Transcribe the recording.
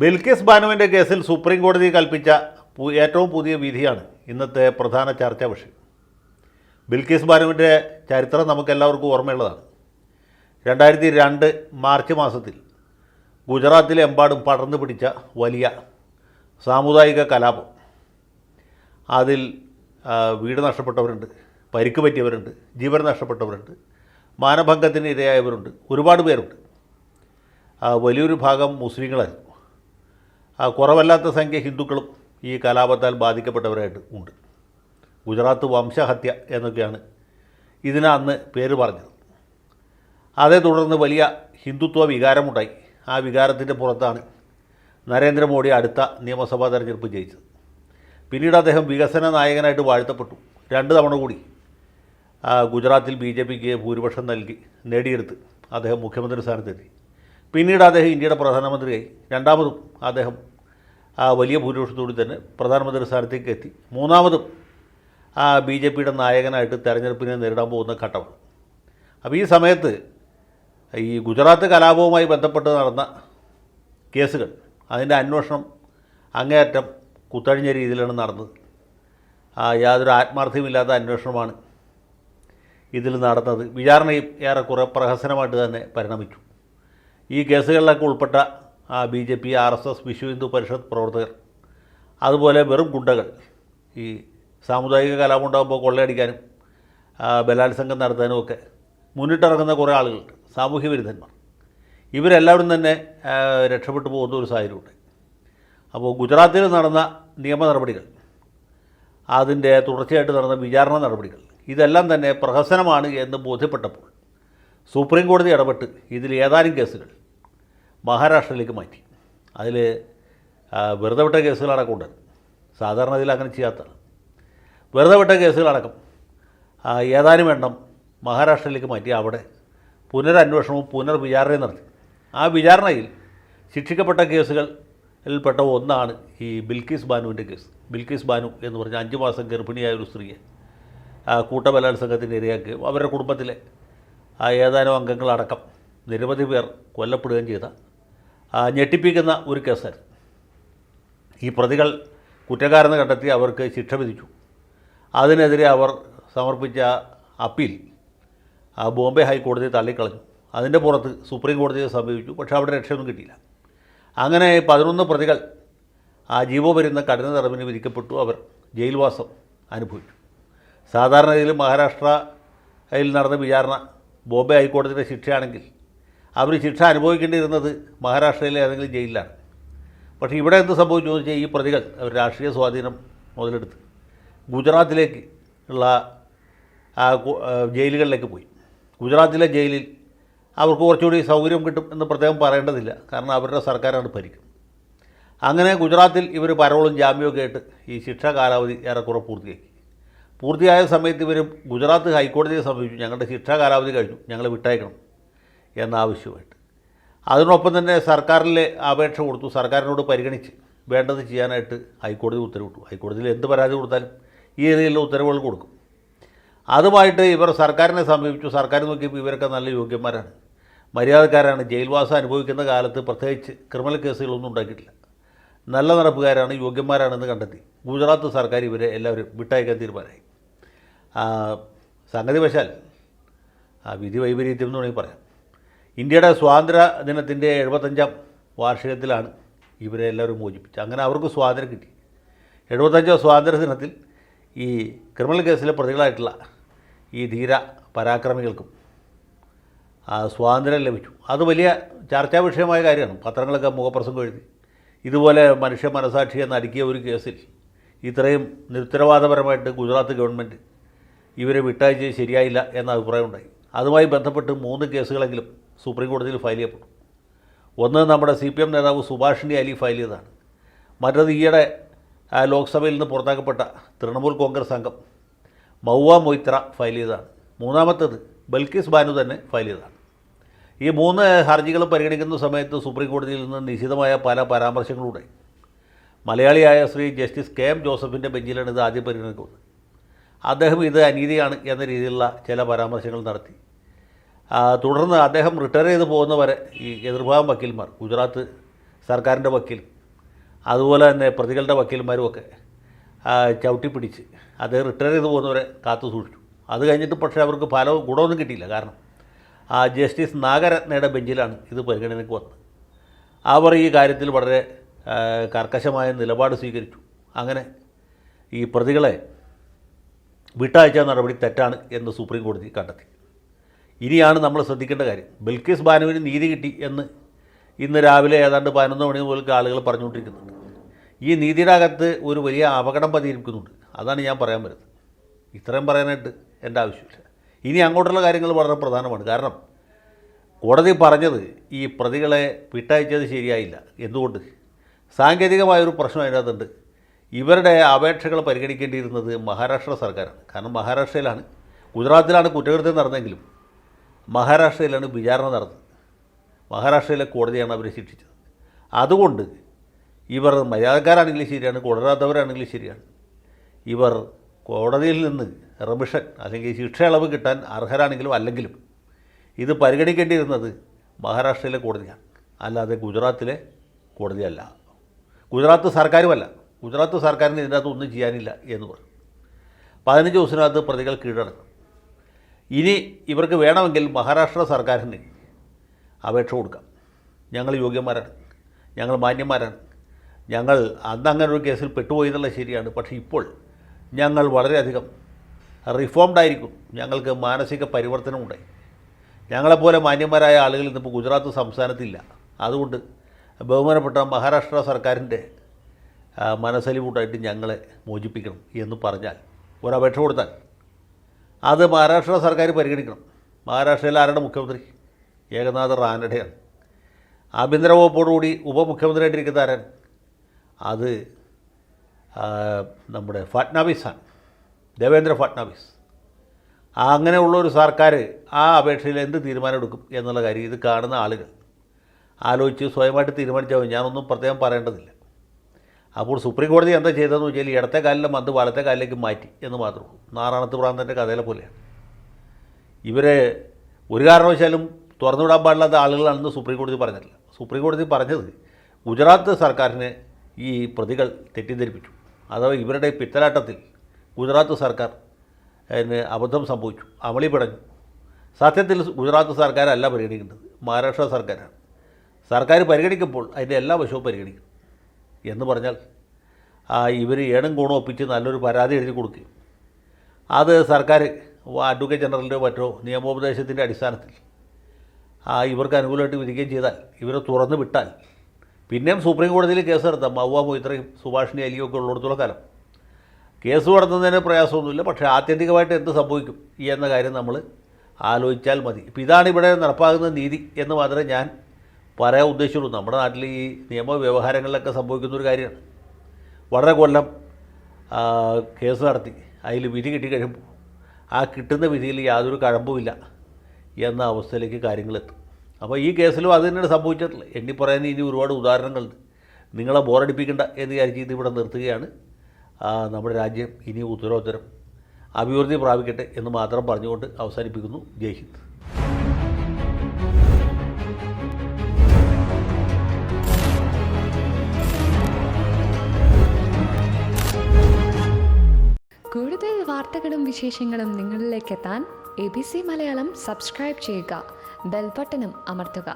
ബിൽക്കിസ് ബാനുവിൻ്റെ കേസിൽ സുപ്രീം കോടതി കൽപ്പിച്ച ഏറ്റവും പുതിയ വിധിയാണ് ഇന്നത്തെ പ്രധാന ചർച്ചാ വിഷയം. ബിൽക്കിസ് ബാനുവിൻ്റെ ചരിത്രം നമുക്കെല്ലാവർക്കും ഓർമ്മയുള്ളതാണ്. 2002 മാർച്ച് മാസത്തിൽ ഗുജറാത്തിലെമ്പാടും പടർന്നു പിടിച്ച വലിയ സാമുദായിക കലാപം. അതിൽ വീട് നഷ്ടപ്പെട്ടവരുണ്ട്, പരിക്ക് പറ്റിയവരുണ്ട്, ജീവൻ നഷ്ടപ്പെട്ടവരുണ്ട്, മാനഭംഗത്തിന് ഇരയായവരുണ്ട്, ഒരുപാട് പേരുണ്ട്. വലിയൊരു ഭാഗം മുസ്ലിങ്ങളായിരുന്നു. കുറവല്ലാത്ത സംഖ്യ ഹിന്ദുക്കളും ഈ കലാപത്താൽ ബാധിക്കപ്പെട്ടവരായിട്ട് ഉണ്ട്. ഗുജറാത്ത് വംശഹത്യ എന്നൊക്കെയാണ് ഇതിന് അന്ന് പേര് പറഞ്ഞത്. അതേ തുടർന്ന് വലിയ ഹിന്ദുത്വ വികാരമുണ്ടായി. ആ വികാരത്തിൻ്റെ പുറത്താണ് നരേന്ദ്രമോദി അടുത്ത നിയമസഭാ തെരഞ്ഞെടുപ്പ് ജയിച്ചത്. പിന്നീട് അദ്ദേഹം വികസന നായകനായിട്ട് വാഴ്ത്തപ്പെട്ടു. 2 തവണ കൂടി ഗുജറാത്തിൽ BJPക്ക് ഭൂരിപക്ഷം നേടിയെടുത്ത് അദ്ദേഹം മുഖ്യമന്ത്രി സ്ഥാനത്തെത്തി. പിന്നീട് അദ്ദേഹം ഇന്ത്യയുടെ പ്രധാനമന്ത്രിയായി. രണ്ടാമതും അദ്ദേഹം വലിയ ഭൂരിപക്ഷത്തോടെ തന്നെ പ്രധാനമന്ത്രി സ്ഥാനത്തേക്ക് എത്തി. മൂന്നാമതും BJPയുടെ നായകനായിട്ട് തെരഞ്ഞെടുപ്പിനെ നേരിടാൻ പോകുന്ന ഘട്ടമാണ്. അപ്പോൾ ഈ സമയത്ത് ഈ ഗുജറാത്ത് കലാപവുമായി ബന്ധപ്പെട്ട് നടന്ന കേസുകൾ, അതിൻ്റെ അന്വേഷണം അങ്ങേയറ്റം കുത്തഴിഞ്ഞ രീതിയിലാണ് നടന്നത്. യാതൊരു ആത്മാർത്ഥ്യമില്ലാത്ത അന്വേഷണമാണ് ഇതിൽ നടന്നത്. വിചാരണയും ഏറെക്കുറെ പ്രഹസനമായിട്ട് തന്നെ പരിണമിച്ചു. ഈ കേസുകളിലൊക്കെ ഉൾപ്പെട്ട BJP, RSS, വിശ്വ ഹിന്ദു പരിഷത്ത് പ്രവർത്തകർ, അതുപോലെ വെറും ഗുണ്ടകൾ, ഈ സാമുദായിക കലാപം ഉണ്ടാകുമ്പോൾ കൊള്ളയടിക്കാനും ബലാത്സംഗം നടത്താനും ഒക്കെ മുന്നിട്ടിറങ്ങുന്ന കുറേ ആളുകളുണ്ട്, സാമൂഹ്യ വിരുദ്ധന്മാർ. ഇവരെല്ലാവരും തന്നെ രക്ഷപ്പെട്ടു പോകുന്ന ഒരു സാഹചര്യമുണ്ട്. അപ്പോൾ ഗുജറാത്തിൽ നടന്ന നിയമ നടപടികൾ, അതിൻ്റെ തുടർച്ചയായിട്ട് നടന്ന വിചാരണ നടപടികൾ, ഇതെല്ലാം തന്നെ പ്രഹസനമാണ് എന്ന് ബോധ്യപ്പെട്ടപ്പോൾ സുപ്രീം കോടതി ഇടപെട്ട് ഇതിൽ ഏതാനും കേസുകൾ മഹാരാഷ്ട്രയിലേക്ക് മാറ്റി. അതിൽ വെറുതെ വിട്ട കേസുകളടക്കം ഉണ്ട്. സാധാരണ ഇതിൽ അങ്ങനെ ചെയ്യാത്തതാണ്. വെറുതെ വിട്ട കേസുകളടക്കം ഏതാനും എണ്ണം മഹാരാഷ്ട്രയിലേക്ക് മാറ്റി. അവിടെ പുനരന്വേഷണവും പുനർവിചാരണയും നടത്തി. ആ വിചാരണയിൽ ശിക്ഷിക്കപ്പെട്ട കേസുകളിൽപ്പെട്ട ഒന്നാണ് ഈ ബിൽക്കിസ് ബാനുവിൻ്റെ കേസ്. ബിൽക്കിസ് ബാനു എന്ന് പറഞ്ഞ 5 മാസം ഗർഭിണിയായ ഒരു സ്ത്രീയെ കൂട്ടബലാത്സംഗത്തിന് ഇരയാക്കുകയും അവരുടെ കുടുംബത്തിലെ ഏതാനും അംഗങ്ങളടക്കം നിരവധി പേർ കൊല്ലപ്പെടുകയും ചെയ്ത ഞെട്ടിപ്പിക്കുന്ന ഒരു കേസായിരുന്നു. ഈ പ്രതികൾ കുറ്റക്കാരെന്ന് കണ്ടെത്തി അവർക്ക് ശിക്ഷ വിധിച്ചു. അതിനെതിരെ അവർ സമർപ്പിച്ച അപ്പീൽ ബോംബെ ഹൈക്കോടതി തള്ളിക്കളഞ്ഞു. അതിൻ്റെ പുറത്ത് സുപ്രീം കോടതിയെ സമീപിച്ചു. പക്ഷേ അവിടെ രക്ഷയൊന്നും കിട്ടിയില്ല. അങ്ങനെ 11 പ്രതികൾ ജീവപര്യന്തം കഠിന തടവിന് വിധിക്കപ്പെട്ടു. അവർ ജയിൽവാസം അനുഭവിച്ചു. സാധാരണ ഇതിൽ മഹാരാഷ്ട്രയിൽ നടന്ന വിചാരണ ബോംബെ ഹൈക്കോടതിയുടെ ശിക്ഷയാണെങ്കിൽ അവർ ശിക്ഷ അനുഭവിക്കേണ്ടിയിരുന്നത് മഹാരാഷ്ട്രയിലെ ഏതെങ്കിലും ജയിലിലാണ്. പക്ഷേ ഇവിടെ എന്ത് സംഭവിച്ചു എന്ന് വെച്ചാൽ ഈ പ്രതികൾ അവർ രാഷ്ട്രീയ സ്വാധീനം മുതലെടുത്ത് ഗുജറാത്തിലേക്ക് ഉള്ള ജയിലുകളിലേക്ക് പോയി. ഗുജറാത്തിലെ ജയിലിൽ അവർക്ക് കുറച്ചുകൂടി സൗകര്യം കിട്ടും എന്ന് പ്രത്യേകം പറയേണ്ടതില്ല, കാരണം അവരുടെ സർക്കാരാണ് ഭരിക്കും. അങ്ങനെ ഗുജറാത്തിൽ ഇവർ പരോളും ജാമ്യമൊക്കെ ആയിട്ട് ഈ ശിക്ഷാ കാലാവധി ഏറെക്കുറെ പൂർത്തിയായ സമയത്ത് ഇവർ ഗുജറാത്ത് ഹൈക്കോടതിയെ സമീപിച്ചു. ഞങ്ങളുടെ ശിക്ഷാ കാലാവധി കഴിഞ്ഞു, ഞങ്ങളെ വിട്ടയക്കണം എന്നാവശ്യമായിട്ട്. അതിനൊപ്പം തന്നെ സർക്കാരിലെ അപേക്ഷ കൊടുത്തു. സർക്കാരിനോട് പരിഗണിച്ച് വേണ്ടത് ചെയ്യാനായിട്ട് ഹൈക്കോടതി ഉത്തരവിട്ടു. ഹൈക്കോടതിയിൽ എന്ത് പരാതി കൊടുത്താലും ഈ രീതിയിലുള്ള ഉത്തരവുകൾ കൊടുക്കും. അതുമായിട്ട് ഇവർ സർക്കാരിനെ സമീപിച്ചു. സർക്കാർ നോക്കിയപ്പോൾ ഇവരൊക്കെ നല്ല യോഗ്യന്മാരാണ്, മര്യാദക്കാരാണ്, ജയിൽവാസം അനുഭവിക്കുന്ന കാലത്ത് പ്രത്യേകിച്ച് ക്രിമിനൽ കേസുകളൊന്നും ഉണ്ടാക്കിയിട്ടില്ല, നല്ല നടപ്പുകാരാണ്, യോഗ്യന്മാരാണെന്ന് കണ്ടെത്തി ഗുജറാത്ത് സർക്കാർ ഇവരെ എല്ലാവരും വിട്ടയക്കാൻ തീരുമാനമായി. സംഗതി വശാൽ വിധി വൈപരീത്യം എന്ന് വേണമെങ്കിൽ പറയാം. ഇന്ത്യയുടെ സ്വാതന്ത്ര്യ ദിനത്തിൻ്റെ 75ാം വാർഷികത്തിലാണ് ഇവരെ എല്ലാവരും മോചിപ്പിച്ചത്. അങ്ങനെ അവർക്ക് സ്വാതന്ത്ര്യം കിട്ടി. 75ാം സ്വാതന്ത്ര്യ ദിനത്തിൽ ഈ ക്രിമിനൽ കേസിലെ പ്രതികളായിട്ടുള്ള ഈ ധീര പരാക്രമികൾക്കും സ്വാതന്ത്ര്യം ലഭിച്ചു. അത് വലിയ ചർച്ചാ വിഷയമായ കാര്യമാണ്. പത്രങ്ങളൊക്കെ മുഖപ്രസംഗം എഴുതി. ഇതുപോലെ മനുഷ്യ മനസാക്ഷിയെ നടുക്കിയ ഒരു കേസിൽ ഇത്രയും നിരുത്തരവാദപരമായിട്ട് ഗുജറാത്ത് ഗവൺമെൻറ് ഇവരെ വിട്ടയച്ചത് ശരിയായില്ല എന്ന അഭിപ്രായമുണ്ടായി. അതുമായി ബന്ധപ്പെട്ട് 3 കേസുകളെങ്കിലും സുപ്രീം കോടതിയിൽ ഫയൽ ചെയ്യപ്പെട്ടു. ഒന്ന് നമ്മുടെ CPM നേതാവ് സുഭാഷിണി അലി ഫയൽ ചെയ്തതാണ്. മറ്റത് ഈയിടെ ലോക്സഭയിൽ നിന്ന് പുറത്താക്കപ്പെട്ട തൃണമൂൽ കോൺഗ്രസ് അംഗം മൗവ മൊയ്ത്ര ഫയൽ ചെയ്തതാണ്. മൂന്നാമത്തേത് ബിൽക്കിസ് ബാനു തന്നെ ഫയൽ ചെയ്തതാണ്. ഈ 3 ഹർജികളും പരിഗണിക്കുന്ന സമയത്ത് സുപ്രീം കോടതിയിൽ നിന്ന് നിശിതമായ പല പരാമർശങ്ങളുണ്ടായി. മലയാളിയായ ശ്രീ ജസ്റ്റിസ് KM ജോസഫിൻ്റെ ബെഞ്ചിലാണ് ഇത് ആദ്യം പരിഗണിക്കുന്നത്. അദ്ദേഹം ഇത് അനീതിയാണ് എന്ന രീതിയിലുള്ള ചില പരാമർശങ്ങൾ നടത്തി. തുടർന്ന് അദ്ദേഹം റിട്ടയർ ചെയ്ത് പോകുന്നവരെ ഈ എതിർഭാഗം വക്കീൽമാർ, ഗുജറാത്ത് സർക്കാരിൻ്റെ വക്കീൽ അതുപോലെ തന്നെ പ്രതികളുടെ വക്കീലന്മാരുമൊക്കെ ചവിട്ടിപ്പിടിച്ച് അദ്ദേഹം റിട്ടയർ ചെയ്ത് പോകുന്നവരെ കാത്തു സൂക്ഷിച്ചു. അത് കഴിഞ്ഞിട്ട് പക്ഷേ അവർക്ക് ഫലവും ഗുണമൊന്നും കിട്ടിയില്ല. കാരണം ജസ്റ്റിസ് നാഗരത്നയുടെ ബെഞ്ചിലാണ് ഇത് പരിഗണനയ്ക്ക് വന്നത്. അവർ ഈ കാര്യത്തിൽ വളരെ കർക്കശമായ നിലപാട് സ്വീകരിച്ചു. അങ്ങനെ ഈ പ്രതികളെ വിട്ടയച്ച നടപടി തെറ്റാണ് എന്ന് സുപ്രീം കോടതി കണ്ടെത്തി. ഇനിയാണ് നമ്മൾ ശ്രദ്ധിക്കേണ്ട കാര്യം. ബിൽക്കിസ് ബാനുവിന് നീതി കിട്ടി എന്ന് ഇന്ന് രാവിലെ ഏതാണ്ട് 11 മണി മുതൽ ആളുകൾ പറഞ്ഞുകൊണ്ടിരിക്കുന്നുണ്ട്. ഈ നീതിയുടെ അകത്ത് ഒരു വലിയ അപകടം പതിയിരിക്കുന്നുണ്ട്. അതാണ് ഞാൻ പറയാൻ വരുന്നത്. ഇത്രയും പറയാനായിട്ട് എൻ്റെ ആവശ്യമില്ല. ഇനി അങ്ങോട്ടുള്ള കാര്യങ്ങൾ വളരെ പ്രധാനമാണ്. കാരണം കോടതി പറഞ്ഞത് ഈ പ്രതികളെ വിട്ടയച്ചത് ശരിയായില്ല. എന്തുകൊണ്ട്? സാങ്കേതികമായൊരു പ്രശ്നം അതിനകത്തുണ്ട്. ഇവരുടെ അപേക്ഷകൾ പരിഗണിക്കേണ്ടിയിരുന്നത് മഹാരാഷ്ട്ര സർക്കാരാണ്. കാരണം മഹാരാഷ്ട്രയിലാണ്, ഗുജറാത്തിലാണ് കുറ്റകൃത്യം നടന്നെങ്കിലും മഹാരാഷ്ട്രയിലാണ് വിചാരണ നടന്നത്. മഹാരാഷ്ട്രയിലെ കോടതിയാണ് അവരെ ശിക്ഷിച്ചത്. അതുകൊണ്ട് ഇവർ മര്യാദക്കാരാണെങ്കിലും ശരിയാണ്, കൊടരാത്തവരാണെങ്കിലും ശരിയാണ്, ഇവർ കോടതിയിൽ നിന്ന് റെമിഷൻ അല്ലെങ്കിൽ ശിക്ഷയളവ് കിട്ടാൻ അർഹരാണെങ്കിലും അല്ലെങ്കിലും ഇത് പരിഗണിക്കേണ്ടിയിരുന്നത് മഹാരാഷ്ട്രയിലെ കോടതിയാണ്, അല്ലാതെ ഗുജറാത്തിലെ കോടതിയല്ല. ഗുജറാത്ത് സർക്കാരുമല്ല. ഗുജറാത്ത് സർക്കാരിന് ഇതിനകത്ത് ഒന്നും ചെയ്യാനില്ല എന്ന് പറയും. 15 ദിവസത്തിനകത്ത് പ്രതികൾ കീഴടങ്ങും. ഇനി ഇവർക്ക് വേണമെങ്കിൽ മഹാരാഷ്ട്ര സർക്കാരിന് അപേക്ഷ കൊടുക്കാം. ഞങ്ങൾ യോഗ്യന്മാരാണ്, ഞങ്ങൾ മാന്യന്മാരാണ്, ഞങ്ങൾ അന്ന് അങ്ങനെ ഒരു കേസിൽ പെട്ടുപോയി എന്നുള്ളത് ശരിയാണ്, പക്ഷേ ഇപ്പോൾ ഞങ്ങൾ വളരെയധികം റിഫോംഡ് ആയിരിക്കും, ഞങ്ങൾക്ക് മാനസിക പരിവർത്തനമുണ്ടായി, ഞങ്ങളെപ്പോലെ മാന്യന്മാരായ ആളുകൾ ഇന്നിപ്പോൾ ഗുജറാത്ത് സംസ്ഥാനത്തില്ല, അതുകൊണ്ട് ബഹുമാനപ്പെട്ട മഹാരാഷ്ട്ര സർക്കാരിൻ്റെ മനസ്സലിവൂട്ടായിട്ട് ഞങ്ങളെ മോചിപ്പിക്കണം എന്ന് പറഞ്ഞാൽ, ഒരപേക്ഷ കൊടുത്താൽ അത് മഹാരാഷ്ട്ര സർക്കാർ പരിഗണിക്കണം. മഹാരാഷ്ട്രയിൽ ആരുടെ മുഖ്യമന്ത്രി? ഏകനാഥ് റാനഡെയാണ്. ആഭ്യന്തര വകുപ്പോടുകൂടി ഉപമുഖ്യമന്ത്രിയായിട്ടിരിക്കുന്ന ആരാണ്? അത് നമ്മുടെ ഫട്നാവിസാണ്, ദേവേന്ദ്ര ഫട്നാവിസ്. അങ്ങനെയുള്ളൊരു സർക്കാർ ആ അപേക്ഷയിൽ എന്ത് തീരുമാനം എടുക്കും എന്നുള്ള കാര്യം ഇത് കാണുന്ന ആളുകൾ ആലോചിച്ച് സ്വയമായിട്ട് തീരുമാനിച്ചാൽ ഞാനൊന്നും പ്രത്യേകം പറയേണ്ടതില്ല. അപ്പോൾ സുപ്രീം കോടതി എന്താ ചെയ്തതെന്ന് വെച്ചാൽ ഇടത്തെ കാലിലെ മന്ത് വലത്തെ കാലിലേക്ക് മാറ്റി എന്ന് മാത്രമേ ഉള്ളൂ. നാറാണത്ത് പ്രാന്തൻ്റെ കഥയിലെ പോലെയാണ്. ഇവരെ ഒരു കാരണവശാലും തുറന്നുവിടാൻ പാടില്ലാത്ത ആളുകളാണെന്ന് സുപ്രീം കോടതി പറഞ്ഞിട്ടില്ല. സുപ്രീം കോടതി പറഞ്ഞത് ഗുജറാത്ത് സർക്കാരിനെ ഈ പ്രതികൾ തെറ്റിദ്ധരിപ്പിച്ചു. അഥവാ ഇവരുടെ പിത്തലാട്ടത്തിൽ ഗുജറാത്ത് സർക്കാർ അബദ്ധം സംഭവിച്ചു, അമളി പിടഞ്ഞു. സത്യത്തിൽ ഗുജറാത്ത് സർക്കാരല്ല പരിഗണിക്കേണ്ടത്, മഹാരാഷ്ട്ര സർക്കാരാണ്. സർക്കാർ പരിഗണിക്കുമ്പോൾ അതിൻ്റെ എല്ലാ വശവും പരിഗണിക്കും എന്ന് പറഞ്ഞാൽ ഇവർ ഏണും കോണും ഒപ്പിച്ച് നല്ലൊരു പരാതി എഴുതി കൊടുക്കുകയും അത് സർക്കാർ അഡ്വക്കേറ്റ് ജനറലിൻ്റെയോ മറ്റോ നിയമോപദേശത്തിൻ്റെ അടിസ്ഥാനത്തിൽ ഇവർക്ക് അനുകൂലമായിട്ട് വിധിക്കുകയും ചെയ്താൽ, ഇവരെ തുറന്നു വിട്ടാൽ പിന്നെയും സുപ്രീം കോടതിയിൽ കേസ് നടത്താം. മൗവ മൊയ്ത്രയും സുഭാഷിണി അലിയും ഒക്കെ ഉള്ളിടത്തോളം കാലം കേസ് നടത്തുന്നതിന് പ്രയാസമൊന്നുമില്ല. പക്ഷേ ആത്യന്തികമായിട്ട് എന്ത് സംഭവിക്കും എന്ന കാര്യം നമ്മൾ ആലോചിച്ചാൽ മതി. ഇപ്പോൾ ഇതാണ് ഇവിടെ നടപ്പാകുന്ന നീതി എന്ന് മാത്രമേ ഞാൻ പറയാൻ ഉദ്ദേശിച്ചുള്ളൂ. നമ്മുടെ നാട്ടിൽ ഈ നിയമവ്യവഹാരങ്ങളിലൊക്കെ സംഭവിക്കുന്നൊരു കാര്യമാണ്. വളരെ കൊല്ലം കേസ് നടത്തി അതിൽ വിധി കിട്ടിക്കഴിയുമ്പോൾ ആ കിട്ടുന്ന വിധിയിൽ യാതൊരു കഴമ്പുമില്ല എന്ന അവസ്ഥയിലേക്ക് കാര്യങ്ങളെത്തും. അപ്പോൾ ഈ കേസിലും അത് തന്നെയാണ് സംഭവിച്ചിട്ടുള്ളത്. എണ്ണി പറയാൻ ഇനി ഒരുപാട് ഉദാഹരണങ്ങളുണ്ട്. നിങ്ങളെ ബോറടിപ്പിക്കേണ്ട എന്ന് വിചാരിച്ച് ഇവിടെ നിർത്തുകയാണ്. നമ്മുടെ രാജ്യം ഇനി ഉത്തരോത്തരം അഭിവൃദ്ധി പ്രാപിക്കട്ടെ എന്ന് മാത്രം പറഞ്ഞുകൊണ്ട് അവസാനിപ്പിക്കുന്നു. ജയ് ഹിന്ദ്. കൂടുതൽ വാർത്തകളും വിശേഷങ്ങളും നിങ്ങളിലേക്ക് എത്താൻ ABC മലയാളം സബ്സ്ക്രൈബ് ചെയ്യുക, ബെൽ ബട്ടണും അമർത്തുക.